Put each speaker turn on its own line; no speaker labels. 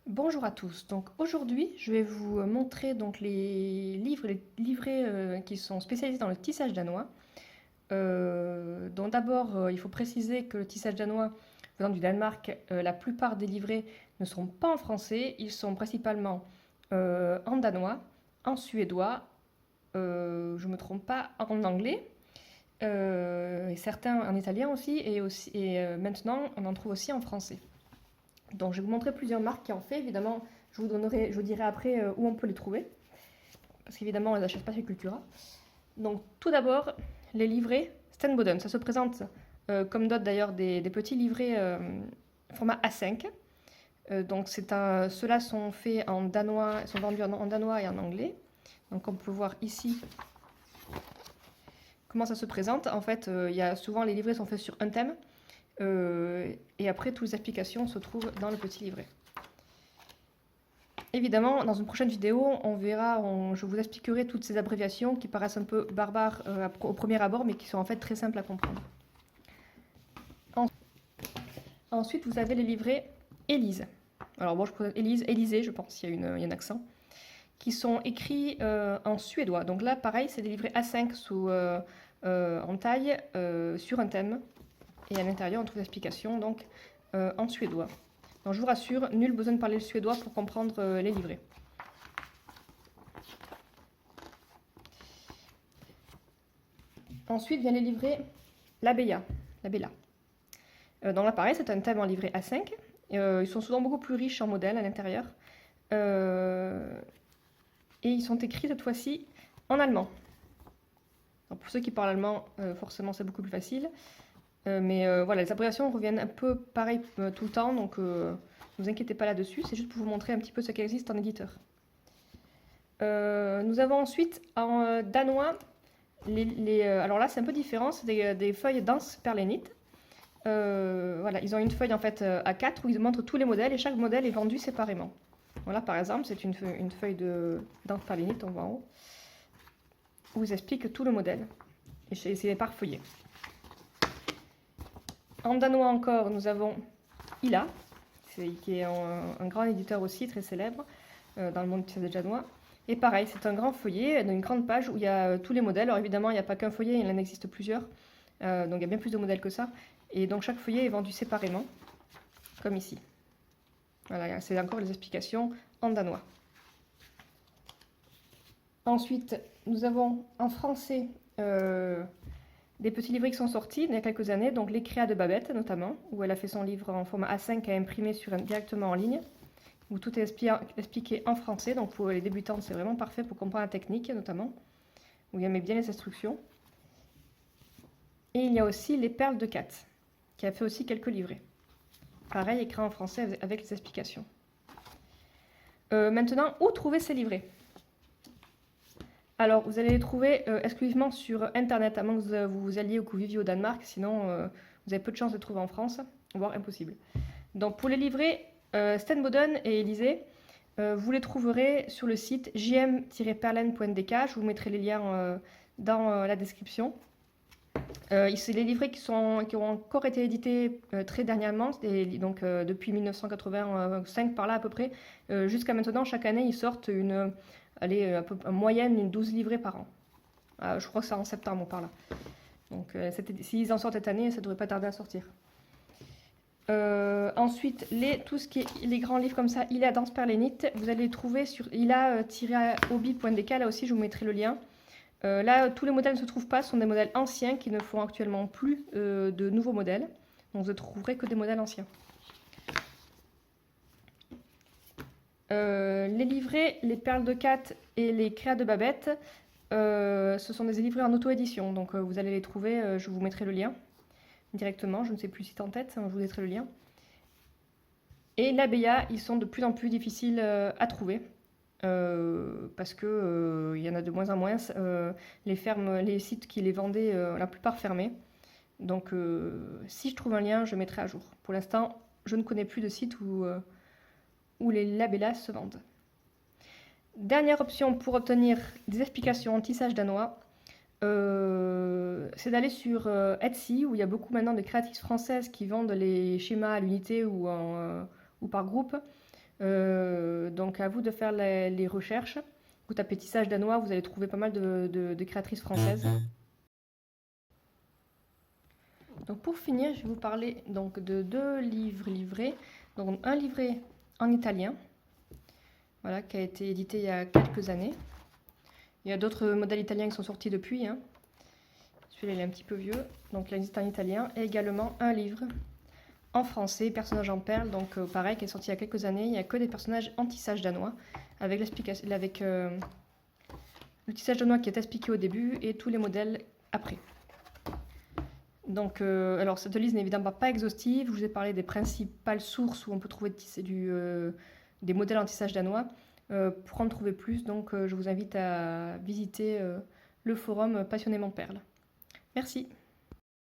Bonjour à tous. Donc aujourd'hui, je vais vous montrer donc les livrets qui sont spécialisés dans le tissage danois. Donc d'abord, il faut préciser que le tissage danois venant du Danemark, la plupart des livrets ne sont pas en français, ils sont principalement en danois, en suédois, je ne me trompe pas, en anglais, et certains en italien aussi, et maintenant on en trouve aussi en français. Donc, je vais vous montrer plusieurs marques qui en fait. Évidemment, je vous dirai après où on peut les trouver. Parce qu'évidemment, on ne les achète pas chez Cultura. Donc, tout d'abord, les livrets Stenboden. Ça se présente, comme d'autres d'ailleurs, des petits livrets format A5. Donc, ceux-là sont faits en danois, sont vendus en danois et en anglais. Donc, on peut voir ici comment ça se présente. En fait, souvent les livrets sont faits sur un thème. Et après, toutes les applications se trouvent dans le petit livret. Évidemment, dans une prochaine vidéo, je vous expliquerai toutes ces abréviations qui paraissent un peu barbares au premier abord, mais qui sont en fait très simples à comprendre. Ensuite, vous avez les livrets Élise. Alors bon, je prononce Élysée, je pense, il y a un accent, qui sont écrits en suédois. Donc là, pareil, c'est des livrets A5 en taille sur un thème. Et à l'intérieur, on trouve l'explication donc en suédois. Donc je vous rassure, nul besoin de parler le suédois pour comprendre les livrets. Ensuite vient les livrets La Bella. Donc là pareil, c'est un thème en livret A5. Ils sont souvent beaucoup plus riches en modèles à l'intérieur. Et ils sont écrits cette fois-ci en allemand. Donc pour ceux qui parlent allemand, forcément c'est beaucoup plus facile. Mais voilà, les abréviations reviennent un peu pareil tout le temps, donc ne vous inquiétez pas là-dessus, c'est juste pour vous montrer un petit peu ce qui existe en éditeur. Nous avons ensuite en danois, alors là c'est un peu différent, c'est des feuilles denses perlénites. Voilà, ils ont une feuille en fait A4 où ils montrent tous les modèles et chaque modèle est vendu séparément. Voilà, par exemple, c'est une feuille de dense perlénite, on voit en haut, où ils expliquent tout le modèle. Et c'est par feuillet. En danois encore, nous avons Ila, qui est un grand éditeur aussi, très célèbre dans le monde du danois. Et pareil, c'est un grand feuillet, une grande page où il y a tous les modèles. Alors évidemment, il n'y a pas qu'un feuillet, il en existe plusieurs. Donc il y a bien plus de modèles que ça. Et donc chaque feuillet est vendu séparément, comme ici. Voilà, c'est encore les explications en danois. Ensuite, nous avons en français des petits livrets qui sont sortis il y a quelques années, donc les créas de Babette notamment, où elle a fait son livre en format A5 à imprimer directement en ligne, où tout est expliqué en français, donc pour les débutantes c'est vraiment parfait pour comprendre la technique notamment, où il y a bien les instructions. Et il y a aussi les perles de Kat, qui a fait aussi quelques livrets. Pareil, écrit en français avec les explications. Maintenant, où trouver ces livrets ? Alors, vous allez les trouver exclusivement sur Internet, à moins que vous alliez ou que vous viviez au Danemark, sinon vous avez peu de chances de les trouver en France, voire impossible. Donc, pour les livrets Stenboden et Élysée, vous les trouverez sur le site jm-perlen.dk, je vous mettrai les liens dans la description. C'est les livrets qui ont encore été édités très dernièrement, donc depuis 1985 par là à peu près, jusqu'à maintenant, chaque année, ils sortent en moyenne une 12 livrets par an. Je crois que c'est en septembre par là. Donc s'ils en sortent cette année, ça ne devrait pas tarder à sortir. Ensuite, tout ce qui est les grands livres comme ça, Ila Danse Perlénite, vous allez les trouver sur ila-hobby.dk, là aussi je vous mettrai le lien. Là, tous les modèles ne se trouvent pas, ce sont des modèles anciens qui ne font actuellement plus de nouveaux modèles. Donc vous ne trouverez que des modèles anciens. Les livrets, les perles de Kat et les créas de Babette, ce sont des livrets en auto-édition. Donc vous allez les trouver, je vous mettrai le lien directement. Je ne sais plus si c'est en tête, je vous mettrai le lien. Et l'Abeya, ils sont de plus en plus difficiles à trouver. Parce que il y en a de moins en moins. Les sites qui les vendaient, la plupart fermés. Donc si je trouve un lien, je mettrai à jour. Pour l'instant, je ne connais plus de site où les labellas se vendent. Dernière option pour obtenir des explications en tissage danois, c'est d'aller sur Etsy, où il y a beaucoup maintenant de créatrices françaises qui vendent les schémas à l'unité ou par groupe. Donc à vous de faire les recherches. Vous tapez tissage danois, vous allez trouver pas mal de créatrices françaises. Donc pour finir, je vais vous parler donc de 2 livres livrés. Donc un livret en italien, voilà, qui a été édité il y a quelques années. Il y a d'autres modèles italiens qui sont sortis depuis, hein. Celui-là il est un petit peu vieux, donc il existe en italien. Et également un livre en français, Personnages en perles, donc pareil, qui est sorti il y a quelques années. Il n'y a que des personnages en tissage danois, avec le tissage danois qui est expliqué au début et tous les modèles après. Donc, alors cette liste n'est évidemment pas exhaustive. Je vous ai parlé des principales sources où on peut trouver des modèles en tissage danois. Pour en trouver plus, donc je vous invite à visiter le forum Passionnément Perles. Merci.